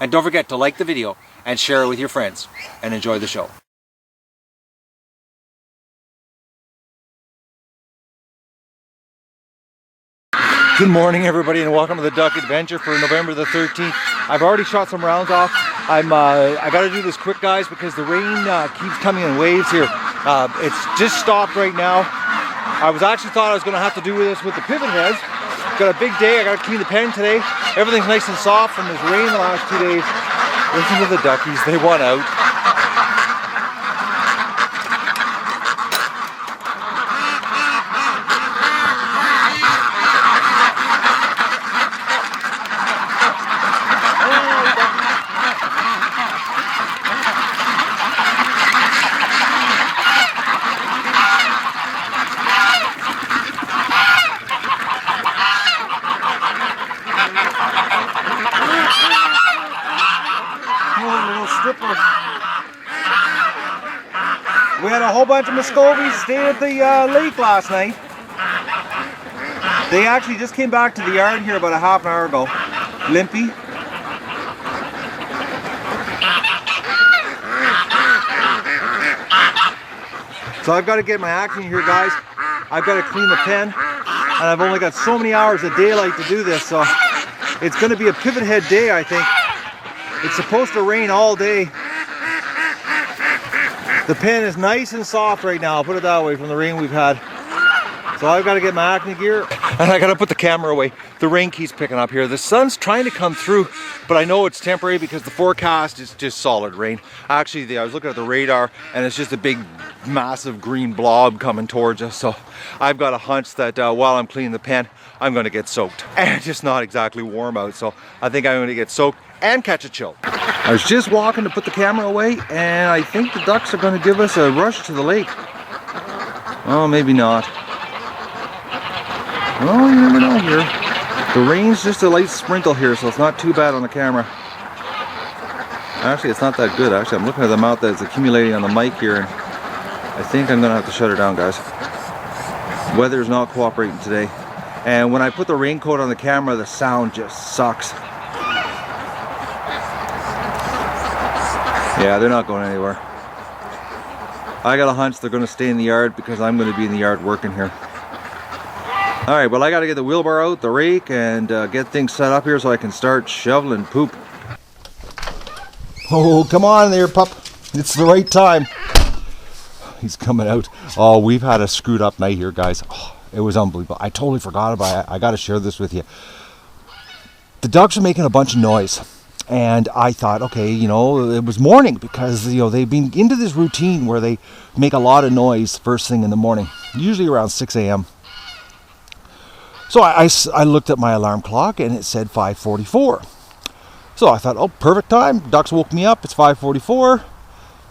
And don't forget to like the video and share it with your friends. And enjoy the show. Good morning, everybody, and welcome to the duck adventure for November the 13th. I've already shot some rounds off. I got to do this quick, guys, because the rain keeps coming in waves here. It's just stopped right now. I actually thought I was going to have to do this with the Pivotheads. Got a big day. I got to clean the pen today. Everything's nice and soft from this rain the last 2 days. Listen to the duckies. They won out. We had a whole bunch of Muscovies stay at the lake last night. They actually just came back to the yard here about a half an hour ago. Limpy. So I've got to get my action here, guys. I've got to clean the pen, and I've only got so many hours of daylight to do this, so it's going to be a Pivothead day, I think. It's supposed to rain all day. The pen is nice and soft right now, I'll put it that way, from the rain we've had. So I've got to get my acne gear, and I got to put the camera away. The rain keeps picking up here. The sun's trying to come through, but I know it's temporary because the forecast is just solid rain. Actually, I was looking at the radar, and it's just a big, massive green blob coming towards us. So I've got a hunch that while I'm cleaning the pen, I'm going to get soaked. And it's just not exactly warm out, so I think I'm going to get soaked and catch a chill. I was just walking to put the camera away, and I think the ducks are going to give us a rush to the lake. Oh, maybe not. Well, you never know here. The rain's just a light sprinkle here, so it's not too bad on the camera. Actually, it's not that good. Actually, I'm looking at the amount that's accumulating on the mic here, and I think I'm going to have to shut her down, guys. Weather's not cooperating today. And when I put the raincoat on the camera, the sound just sucks. Yeah, they're not going anywhere. I got a hunch they're going to stay in the yard because I'm going to be in the yard working here. Alright, well, I got to get the wheelbarrow out, the rake, and get things set up here so I can start shoveling poop. Oh, come on there, pup. It's the right time. He's coming out. Oh, we've had a screwed up night here, guys. Oh, it was unbelievable. I totally forgot about it. I got to share this with you. The ducks are making a bunch of noise. And I thought, okay, you know, it was morning because, you know, they've been into this routine where they make a lot of noise first thing in the morning, usually around 6 a.m. So I looked at my alarm clock and it said 5:44. So I thought, oh, perfect time. Ducks woke me up. It's 5:44.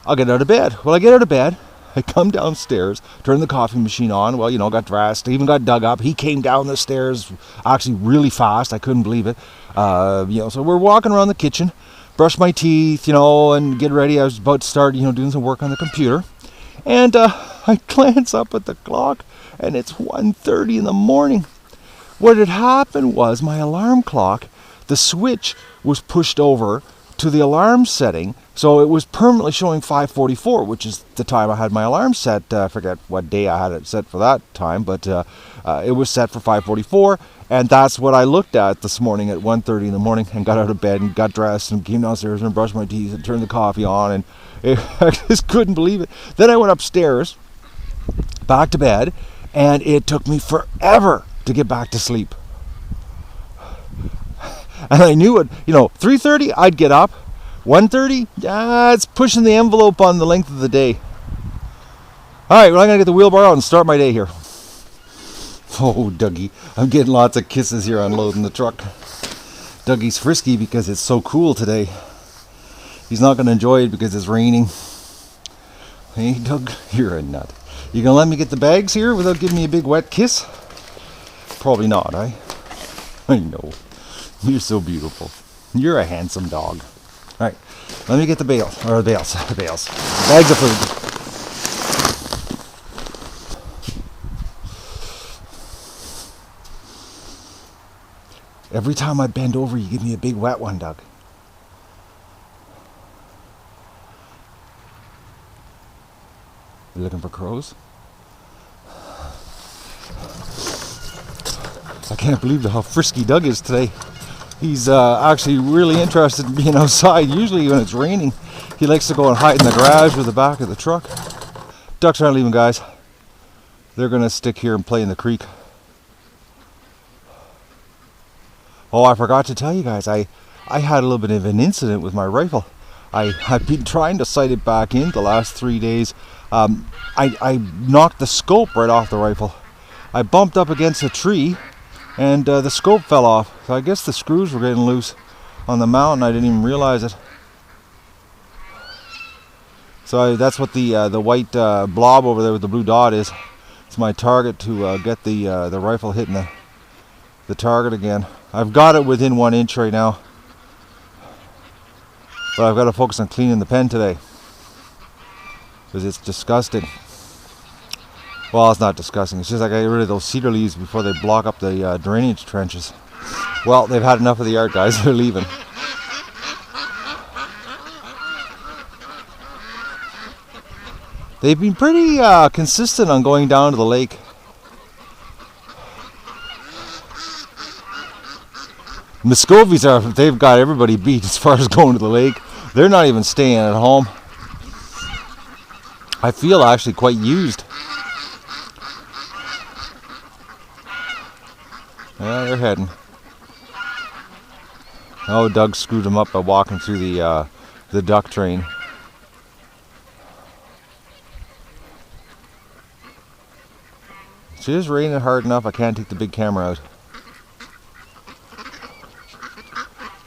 I'll get out of bed. Well, I get out of bed. I come downstairs, turn the coffee machine on. Well, you know, got dressed, even got dug up. He came down the stairs actually really fast. I couldn't believe it. You know, so we're walking around the kitchen, brush my teeth, you know, and get ready. I was about to start, you know, doing some work on the computer. And I glance up at the clock, and it's 1:30 in the morning. What had happened was my alarm clock, the switch was pushed over to the alarm setting, so it was permanently showing 5:44, which is the time I had my alarm set. I forget what day I had it set for that time, but it was set for 5:44, and that's what I looked at this morning at 1:30 in the morning, and got out of bed and got dressed and came downstairs and brushed my teeth and turned the coffee on, and I just couldn't believe it. Then I went upstairs, back to bed, and it took me forever to get back to sleep. And I knew it, you know, 3:30 I'd get up. 1:30, it's pushing the envelope on the length of the day. Alright, well, I'm going to get the wheelbarrow and start my day here. Oh, Dougie, I'm getting lots of kisses here unloading the truck. Dougie's frisky because it's so cool today. He's not going to enjoy it because it's raining. Hey, Doug, you're a nut. You going to let me get the bags here without giving me a big wet kiss? Probably not, eh? I know. You're so beautiful. You're a handsome dog. Alright, let me get the bales. Or the bales. The bales. Bags of food. Every time I bend over, you give me a big wet one, Doug. You looking for crows? I can't believe how frisky Doug is today. He's actually really interested in being outside. Usually when it's raining, he likes to go and hide in the garage or the back of the truck. Ducks aren't leaving, guys. They're going to stick here and play in the creek. Oh, I forgot to tell you guys, I had a little bit of an incident with my rifle. I've been trying to sight it back in the last 3 days. I knocked the scope right off the rifle. I bumped up against a tree and the scope fell off. So I guess the screws were getting loose on the mount and I didn't even realize it. So that's what the white blob over there with the blue dot is. It's my target to get the rifle hitting the target again. I've got it within 1 inch right now. But I've got to focus on cleaning the pen today. Because it's disgusting. Well, it's not disgusting. It's just like I get rid of those cedar leaves before they block up the drainage trenches. Well, they've had enough of the art, guys. They're leaving. They've been pretty consistent on going down to the lake. Muscovies they've got everybody beat as far as going to the lake. They're not even staying at home. I feel actually quite used. Yeah, they're heading. Oh, Doug screwed them up by walking through the duck train. It's just raining hard enough I can't take the big camera out.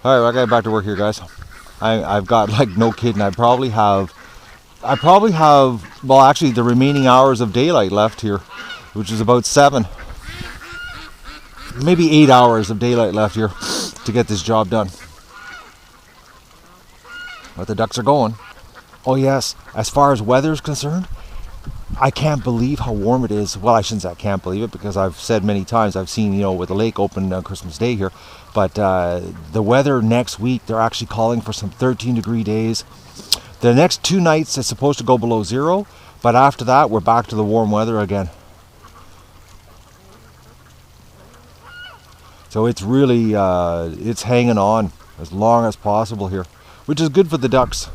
Alright, I got back to work here, guys. I've got, like, no kidding, I probably have, well, actually the remaining hours of daylight left here, which is about 7. Maybe 8 hours of daylight left here to get this job done. But the ducks are going. Oh yes, as far as weather is concerned, I can't believe how warm it is. Well, I shouldn't say I can't believe it, because I've said many times, I've seen, with the lake open on Christmas Day here, but the weather next week, they're actually calling for some 13-degree days. The next 2 nights it's supposed to go below 0, but after that we're back to the warm weather again. So it's really, it's hanging on as long as possible here, which is good for the ducks.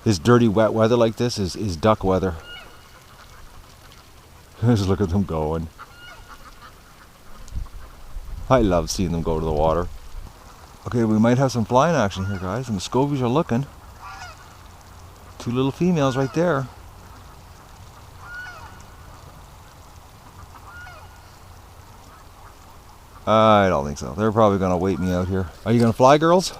This dirty, wet weather like this is duck weather. Just look at them going. I love seeing them go to the water. Okay, we might have some flying action here, guys. The Muscovies are looking. 2 little females right there. I don't think so. They're probably going to wait me out here. Are you going to fly, girls?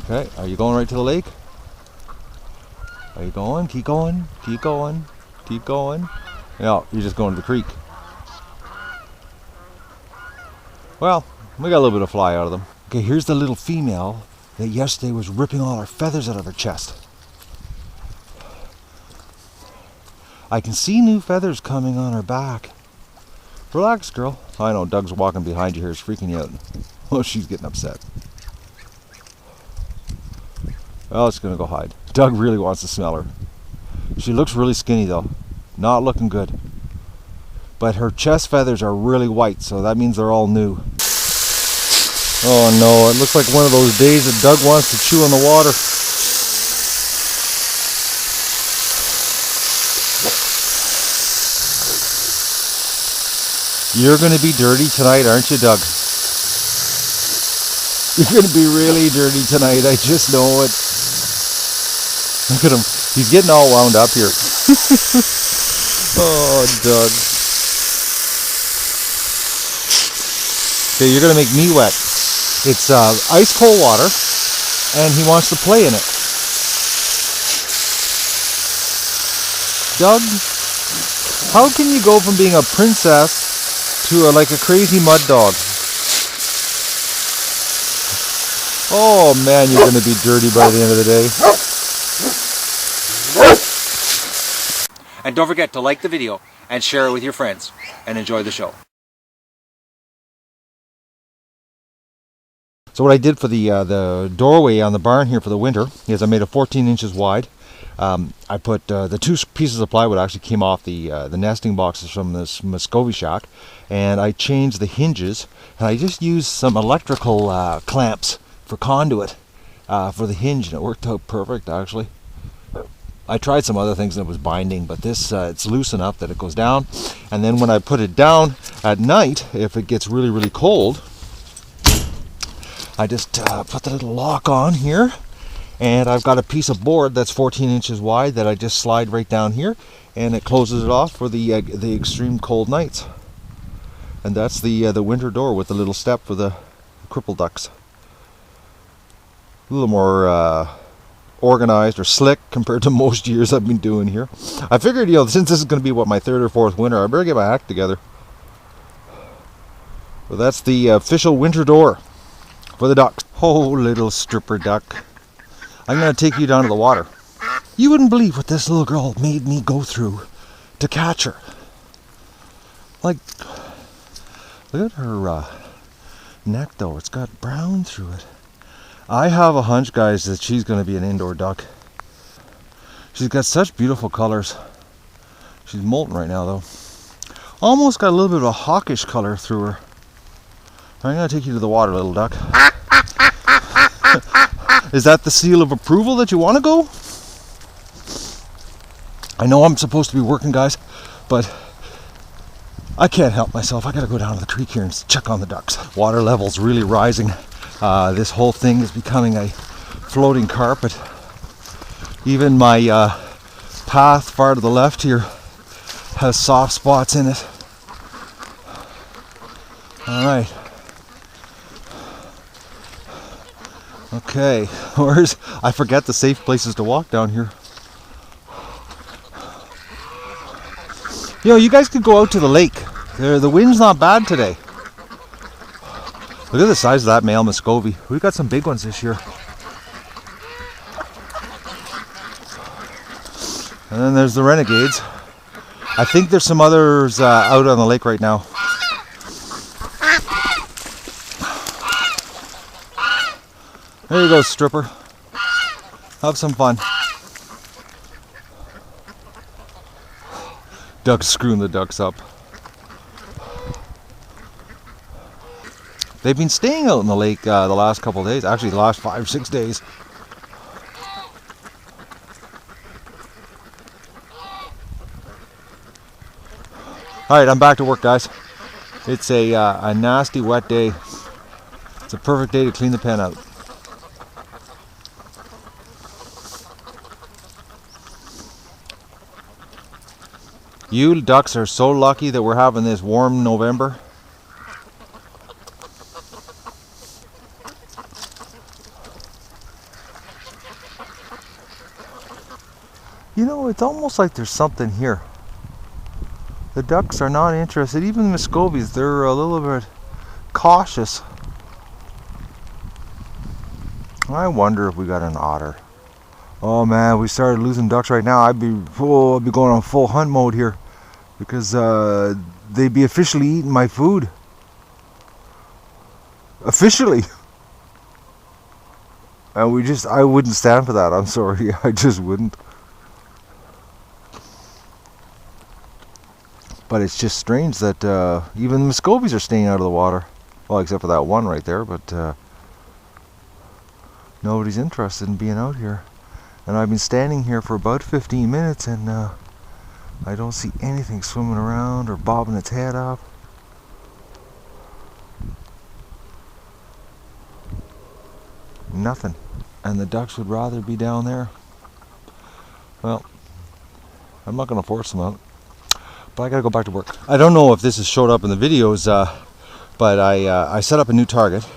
Okay, are you going right to the lake? Are you going? Keep going. Keep going. Keep going. No, you're just going to the creek. Well, we got a little bit of fly out of them. Okay, here's the little female that yesterday was ripping all her feathers out of her chest. I can see new feathers coming on her back. Relax, girl. I know, Doug's walking behind you here. It's freaking you out. Oh, she's getting upset. Well, it's going to go hide. Doug really wants to smell her. She looks really skinny, though. Not looking good. But her chest feathers are really white, so that means they're all new. Oh no, it looks like one of those days that Doug wants to chew on the water. You're going to be dirty tonight, aren't you, Doug? You're going to be really dirty tonight, I just know it. Look at him. He's getting all wound up here. Oh, Doug. Okay, you're going to make me wet. It's ice cold water, and he wants to play in it. Doug, how can you go from being a princess to like a crazy mud dog? Oh man, you're going to be dirty by the end of the day. And don't forget to like the video and share it with your friends, and enjoy the show. So what I did for the doorway on the barn here for the winter is I made a 14 inches wide. I put the 2 pieces of plywood actually came off the nesting boxes from this Muscovy shack, and I changed the hinges, and I just used some electrical clamps for conduit for the hinge, and it worked out perfect actually. I tried some other things and it was binding, but this it's loose enough that it goes down. And then when I put it down at night, if it gets really, really cold, I just put the little lock on here, and I've got a piece of board that's 14 inches wide that I just slide right down here, and it closes it off for the extreme cold nights. And that's the winter door with the little step for the cripple ducks. A little more organized or slick compared to most years I've been doing here. I figured, since this is going to be my 3rd or 4th winter, I better get my act together. So that's the official winter door for the ducks. Oh, little stripper duck. I'm going to take you down to the water. You wouldn't believe what this little girl made me go through to catch her. Like, look at her neck though. It's got brown through it. I have a hunch, guys, that she's going to be an indoor duck. She's got such beautiful colors. She's molting right now, though. Almost got a little bit of a hawkish color through her. I'm going to take you to the water, little duck. Is that the seal of approval that you want to go? I know I'm supposed to be working, guys, but I can't help myself. I got to go down to the creek here and check on the ducks. Water level's really rising. This whole thing is becoming a floating carpet. Even my path far to the left here has soft spots in it. Alright. Okay, I forget the safe places to walk down here. You guys could go out to the lake. The wind's not bad today. Look at the size of that male Muscovy. We've got some big ones this year. And then there's the renegades. I think there's some others out on the lake right now. There you go, stripper. Have some fun. Ducks screwing the ducks up. They've been staying out in the lake the last couple of days. Actually, the last 5-6 days. Alright, I'm back to work, guys. It's a nasty wet day. It's a perfect day to clean the pen out. You ducks are so lucky that we're having this warm November. It's almost like there's something here. The ducks are not interested. Even the Muscovies, they're a little bit cautious. I wonder if we got an otter. Oh man, we started losing ducks right now. I'd be going on full hunt mode here because they'd be officially eating my food. Officially. And I wouldn't stand for that. I'm sorry, I just wouldn't. But it's just strange that even the Muscovies are staying out of the water. Well, except for that one right there, but nobody's interested in being out here. And I've been standing here for about 15 minutes and I don't see anything swimming around or bobbing its head up. Nothing. And the ducks would rather be down there. Well, I'm not going to force them out. But I gotta go back to work. I don't know if this has showed up in the videos, but I set up a new target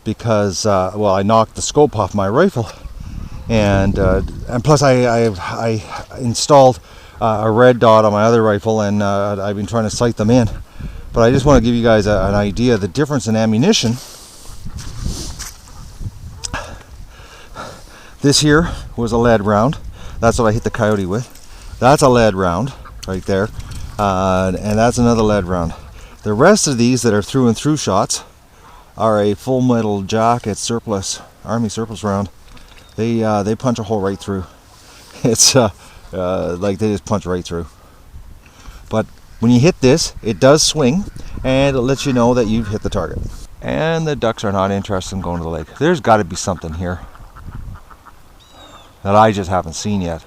because I knocked the scope off my rifle, and plus I installed a red dot on my other rifle, and I've been trying to sight them in. But I just want to give you guys an idea of the difference in ammunition. This here was a lead round. That's what I hit the coyote with. That's a lead round right there. And that's another lead round. The rest of these that are through and through shots are a full metal jacket surplus, army surplus round. They punch a hole right through. It's like they just punch right through. But when you hit this, it does swing, and it lets you know that you've hit the target. And the ducks are not interested in going to the lake. There's got to be something here that I just haven't seen yet.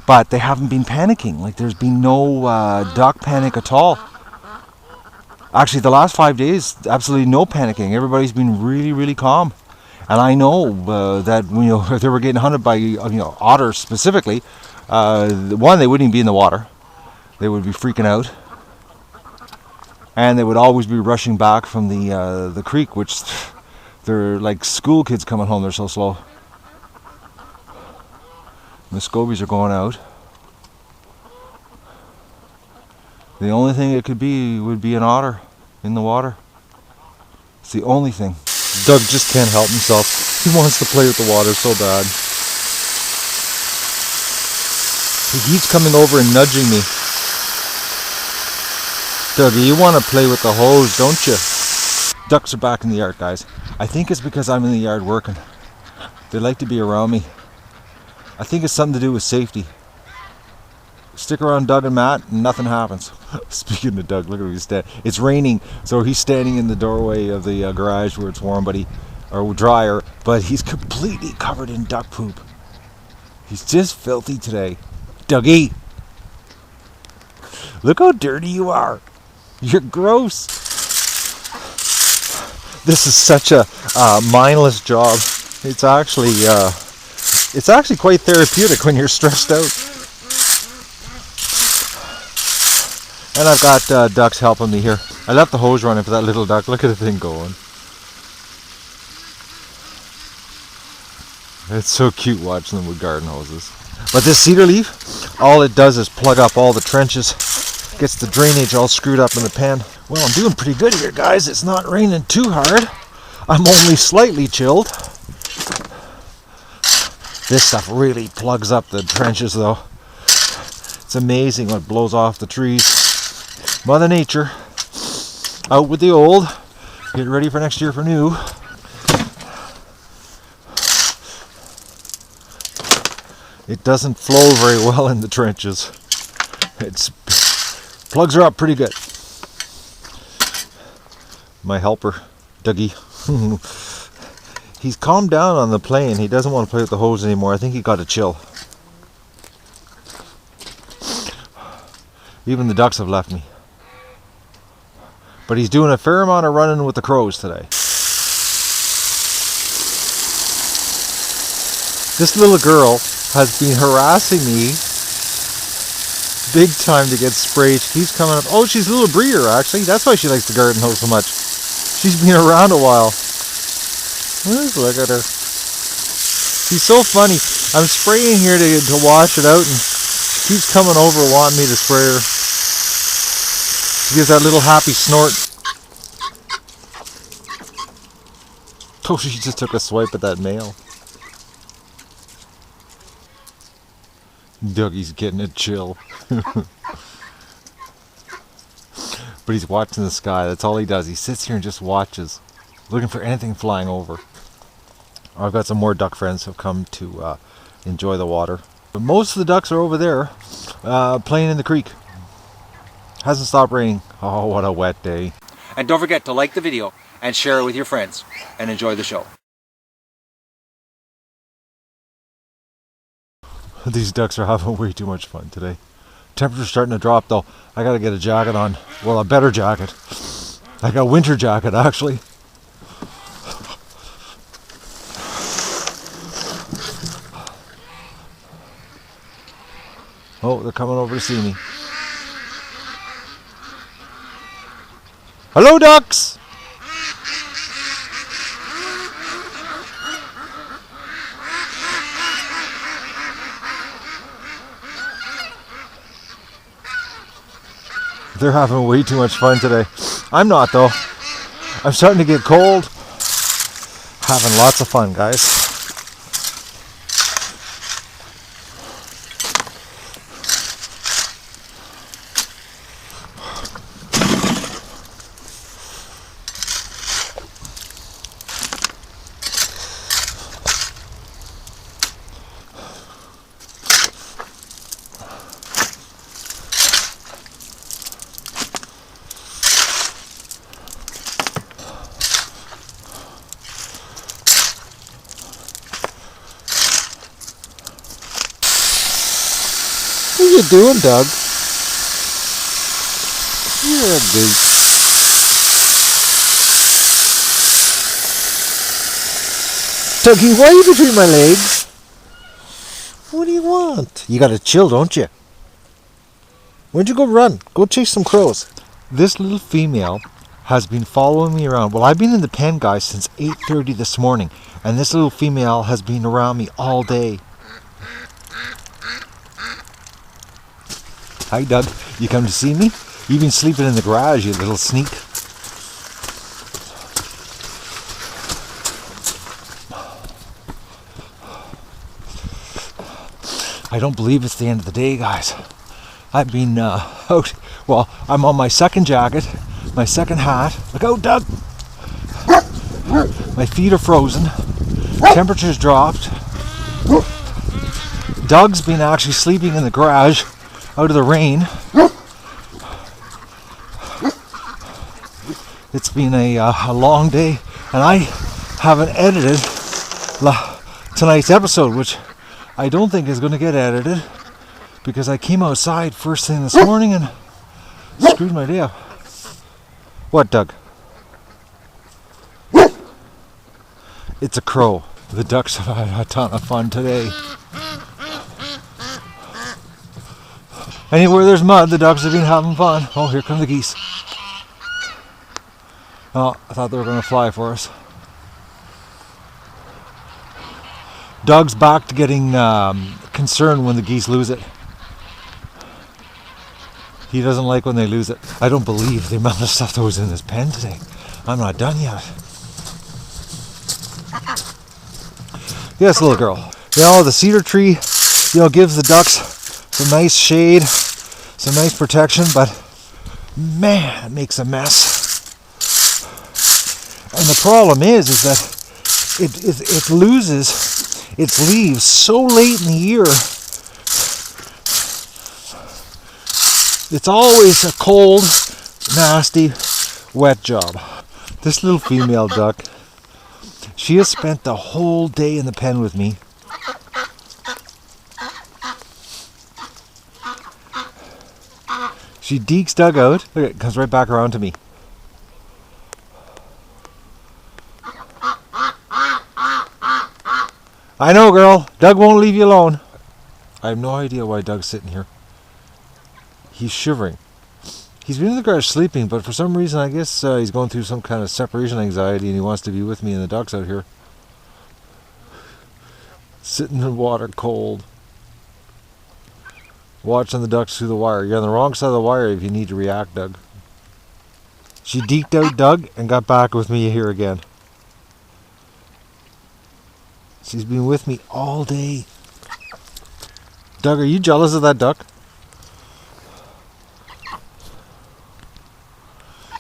But they haven't been panicking. Like, there's been no duck panic at all. Actually, the last 5 days, absolutely no panicking. Everybody's been really, really calm. And I know that if they were getting hunted by otters specifically, one, they wouldn't even be in the water. They would be freaking out, and they would always be rushing back from the creek, which they're like school kids coming home. They're so slow. The scobies are going out. The only thing it could be would be an otter in the water. It's the only thing. Doug just can't help himself. He wants to play with the water so bad. He keeps coming over and nudging me. Dougie, you want to play with the hose, don't you? Ducks are back in the yard, guys. I think it's because I'm in the yard working. They like to be around me. I think it's something to do with safety. Stick around Doug and Matt and nothing happens. Speaking of Doug, look at where he's standing. It's raining, so he's standing in the doorway of the garage where it's warm, or drier, but he's completely covered in duck poop. He's just filthy today. Dougie! Look how dirty you are. You're gross. This is such a mindless job. It's actually quite therapeutic when you're stressed out. And I've got ducks helping me here. I left the hose running for that little duck. Look at the thing going. It's so cute watching them with garden hoses. But this cedar leaf, all it does is plug up all the trenches. Gets the drainage all screwed up in the pen. Well, I'm doing pretty good here, guys. It's not raining too hard. I'm only slightly chilled. This stuff really plugs up the trenches, though. It's amazing what blows off the trees. Mother Nature, out with the old, get ready for next year for new. It doesn't flow very well in the trenches. Plugs are up pretty good. My helper, Dougie, he's calmed down on the plane. He doesn't want to play with the hose anymore. I think he got to chill. Even the ducks have left me. But he's doing a fair amount of running with the crows today. This little girl has been harassing me big time to get sprayed. She keeps coming up. Oh, she's a little breeder, actually. That's why she likes the garden hose so much. She's been around a while. Look at her. She's so funny. I'm spraying here to wash it out, and she keeps coming over wanting me to spray her. She gives that little happy snort. Oh, she just took a swipe at that male. Dougie's getting a chill. But he's watching the sky. That's all he does. He sits here and just watches, looking for anything flying over. I've got some more duck friends who have come to enjoy the water. But most of the ducks are over there playing in the creek. Hasn't stopped raining. Oh, what a wet day. And don't forget to like the video and share it with your friends and enjoy the show. These ducks are having way too much fun today. Temperature's starting to drop though. I gotta get a jacket on. Well, a better jacket. Like a winter jacket, actually. Oh, they're coming over to see me. Hello, ducks! They're having way too much fun today. I'm not, though. I'm starting to get cold. Having lots of fun, guys. you doing, Doug? You're a goose. Dougie, why are you between my legs? What do you want? You gotta chill, don't you? Where'd you go run? Go chase some crows. This little female has been following me around. Well, I've been in the pen, guys, since 8:30 this morning. And this little female has been around me all day. Hi, Doug. You come to see me? You've been sleeping in the garage, you little sneak. I don't believe it's the end of the day, guys. I've been out. Well, I'm on my second jacket, my second hat. Look out, Doug! My feet are frozen. Temperature's dropped. Doug's been actually sleeping in the garage out of the rain. It's been a long day, and I haven't edited tonight's episode, which I don't think is going to get edited because I came outside first thing this morning and screwed my day up. What, Doug? It's a crow. The ducks have had a ton of fun today. Anywhere there's mud, the ducks have been having fun. Oh, here come the geese. Oh, I thought they were going to fly for us. Doug's back to getting concerned when the geese lose it. He doesn't like when they lose it. I don't believe the amount of stuff that was in this pen today. I'm not done yet. Yes, little girl. You know, the cedar tree, gives the ducks some nice shade, some nice protection, but man, it makes a mess. And the problem is that it loses its leaves so late in the year. It's always a cold, nasty, wet job. This little female duck, she has spent the whole day in the pen with me. She dekes Doug out. Look, it comes right back around to me. I know, girl. Doug won't leave you alone. I have no idea why Doug's sitting here. He's shivering. He's been in the garage sleeping, but for some reason, I guess he's going through some kind of separation anxiety and he wants to be with me and the ducks out here. Sitting in the water cold. Watching the ducks through the wire. You're on the wrong side of the wire if you need to react, Doug. She deked out Doug and got back with me here again. She's been with me all day. Doug, are you jealous of that duck?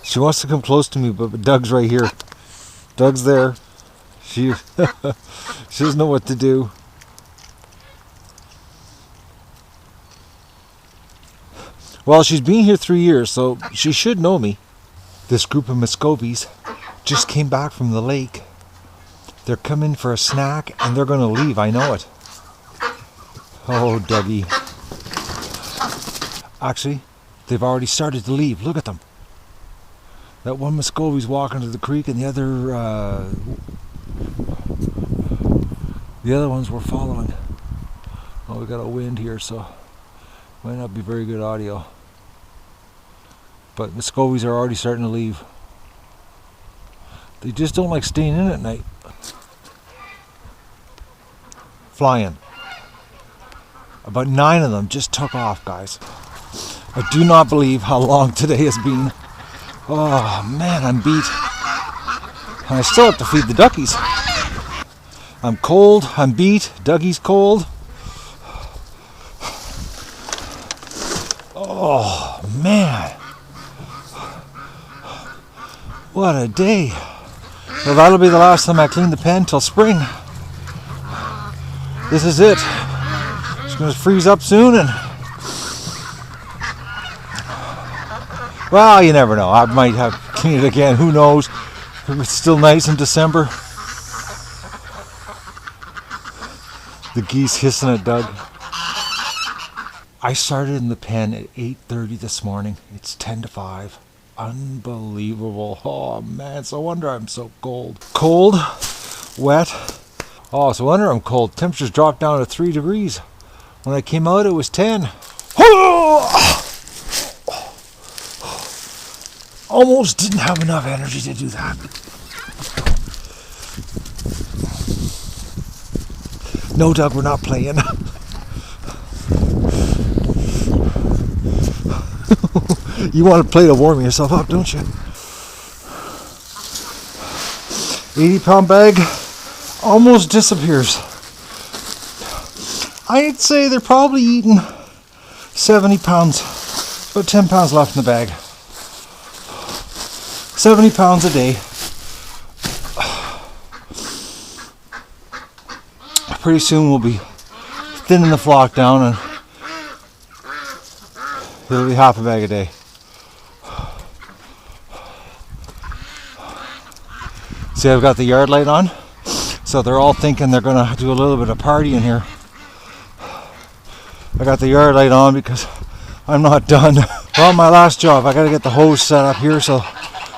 She wants to come close to me, but Doug's right here. Doug's there. She doesn't know what to do. Well, she's been here 3 years, so she should know me. This group of Muscovies just came back from the lake. They're coming for a snack, and they're going to leave. I know it. Oh, Dougie. Actually, they've already started to leave. Look at them. That one Muscovy's walking to the creek, and the other ones were following. Oh, we got a wind here, so might not be very good audio. But Muscovies are already starting to leave. They just don't like staying in at night. Flying. About 9 of them just took off, guys. I do not believe how long today has been. Oh man, I'm beat. And I still have to feed the duckies. I'm cold, I'm beat, Dougie's cold. Oh man. What a day. Well, that'll be the last time I clean the pen till spring. This is it. It's going to freeze up soon, and well, you never know. I might have to clean it again. Who knows? If it's still nice in December. The geese hissing at Doug. I started in the pen at 8:30 this morning. It's 10 to 5. Unbelievable. Oh man, it's no wonder I'm so cold. Cold, wet. Oh, it's no wonder I'm cold. Temperatures dropped down to 3 degrees. When I came out, it was 10. Almost didn't have enough energy to do that. No, Doug, we're not playing. You want to play to warm yourself up, don't you? 80-pound bag almost disappears. I'd say they're probably eating 70 pounds. About 10 pounds left in the bag. 70 pounds a day. Pretty soon we'll be thinning the flock down and it'll be half a bag a day. See, I've got the yard light on, so they're all thinking they're going to do a little bit of party in here. I got the yard light on because I'm not done. Well, my last job, I got to get the hose set up here so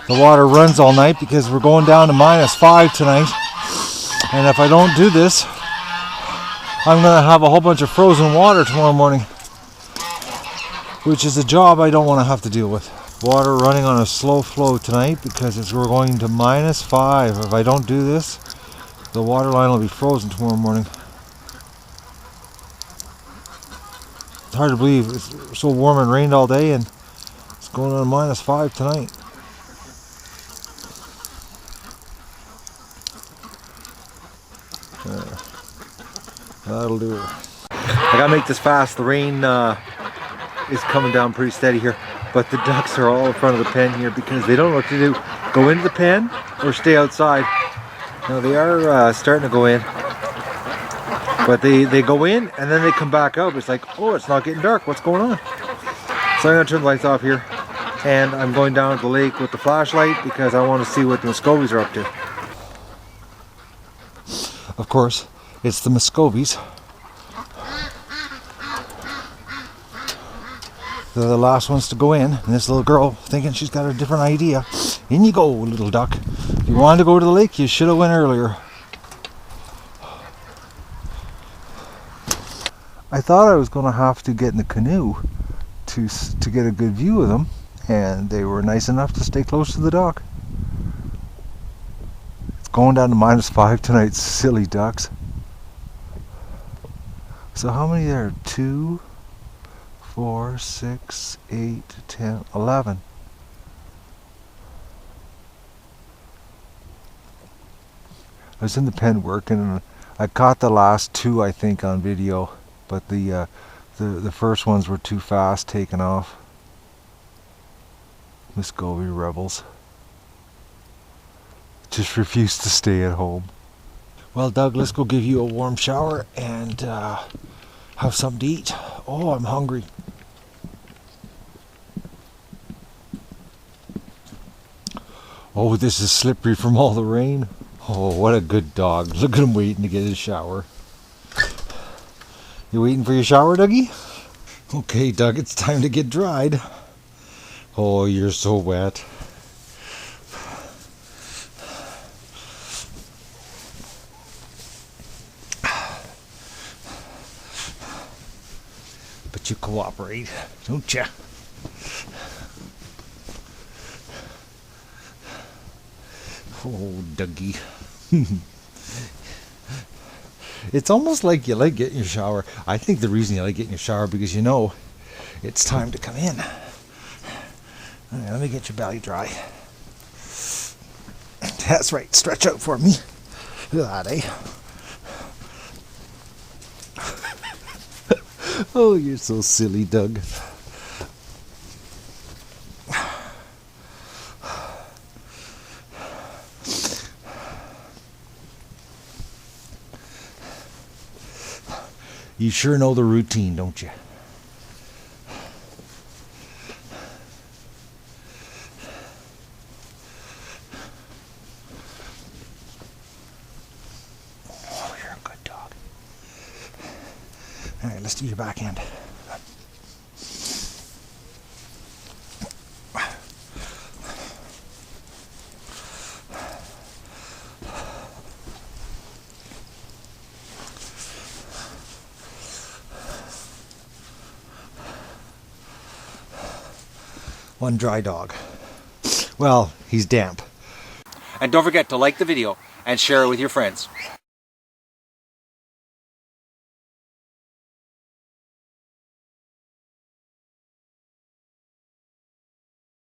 the water runs all night because we're going down to -5 tonight. And if I don't do this, I'm going to have a whole bunch of frozen water tomorrow morning, which is a job I don't want to have to deal with. Water running on a slow flow tonight because we're going to -5. If I don't do this, the water line will be frozen tomorrow morning. It's hard to believe. It's so warm and rained all day and it's going on -5 tonight. That'll do it. I gotta make this fast. The rain is coming down pretty steady here, but the ducks are all in front of the pen here because they don't know what to do. Go into the pen or stay outside. Now they are starting to go in, but they go in and then they come back out. It's like, oh, it's not getting dark. What's going on? So I'm gonna turn the lights off here, and I'm going down to the lake with the flashlight because I want to see what the Muscovies are up to. Of course, it's the Muscovies. They're the last ones to go in, and this little girl thinking she's got a different idea. In you go, little duck. If you wanted to go to the lake, you should have went earlier. I thought I was going to have to get in the canoe to get a good view of them, and they were nice enough to stay close to the dock. It's going down to -5 tonight, silly ducks. So how many there? 2, 4, 6, 8, 10, 11. I was in the pen working and I caught the last 2, I think, on video, but the first ones were too fast taken off. Muscovy rebels just refused to stay at home. Well, Doug, let's go give you a warm shower and have something to eat. Oh, I'm hungry. Oh, this is slippery from all the rain. Oh, what a good dog. Look at him waiting to get his shower. You waiting for your shower, Dougie? Okay, Doug, it's time to get dried. Oh, you're so wet. But you cooperate, don't you? Oh, Dougie. It's almost like you like getting your shower. I think the reason you like getting your shower because you know it's time to come in. All right, let me get your belly dry. That's right, stretch out for me. Look at that, eh? Oh, you're so silly, Doug. You sure know the routine, don't you? Oh, you're a good dog. All right, let's do your backhand. One dry dog. Well, he's damp. And don't forget to like the video and share it with your friends.